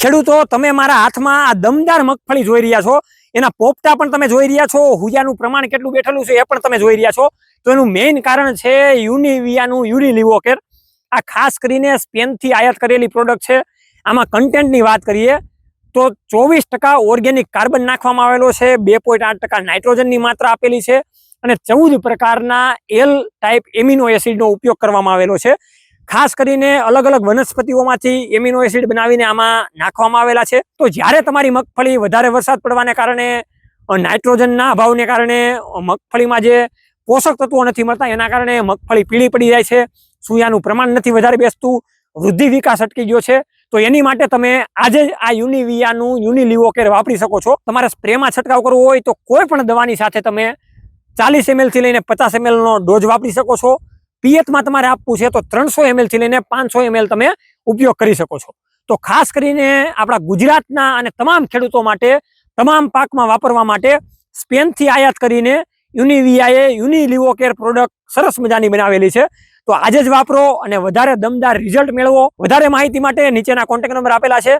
ખેડૂતો તમે મારા હાથમાં આ દમદાર મગફળી જોઈ રહ્યા છો, એના પોપટા પણ તમે જોઈ રહ્યા છો, હુજાનું પ્રમાણ કેટલું બેઠેલું છે એ પણ તમે જોઈ રહ્યા છો. તો એનું મેઇન કારણ છે યુનિવિયાનું યુનિલિવોકેર. આ ખાસ કરીને સ્પેનથી આયાત કરેલી પ્રોડક્ટ છે. આમાં કન્ટેન્ટની વાત કરીએ તો 24% ઓર્ગેનિક કાર્બન નાખવામાં આવેલો છે, 2.8% નાઇટ્રોજનની માત્રા આપેલી છે અને 14 પ્રકારના એલ ટાઈપ એમિનો એસિડનો ઉપયોગ કરવામાં આવેલો છે. ખાસ કરીને અલગ અલગ વનસ્પતિઓમાંથી એમિનો એસિડ બનાવીને આમાં નાખવામાં આવેલા છે. તો જ્યારે તમારી મગફળી વધારે વરસાદ પડવાને કારણે, નાઇટ્રોજનના અભાવને કારણે મગફળીમાં જે પોષક તત્વો નથી મળતા, એના કારણે મગફળી પીળી પડી જાય છે, સૂયાનું પ્રમાણ નથી વધારે બેસતું, વૃદ્ધિ વિકાસ અટકી ગયો છે, તો એની માટે તમે આજે જ આ યુનિવિયાનું યુનિલિવોકેર વાપરી શકો છો. તમારે સ્પ્રેમાં છંટકાવ કરવો હોય તો કોઈ પણ દવાની સાથે તમે 40 ml થી લઈને 50 ml નો ડોઝ વાપરી શકો છો. પિયતમાં તમારે આપવું છે તો 300 ml થી લઈને 500 ml તમે ઉપયોગ કરી શકો છો. તો ખાસ કરીને આપણા ગુજરાતના અને તમામ ખેડૂતો માટે, તમામ પાકમાં વાપરવા માટે સ્પેનથી આયાત કરીને યુનિવિયાએ યુનિલિવોકેર પ્રોડક્ટ સરસ મજાની બનાવેલી છે. તો આજે જ વાપરો અને વધારે દમદાર રિઝલ્ટ મેળવો. વધારે માહિતી માટે નીચેના કોન્ટેક્ટ નંબર આપેલા છે,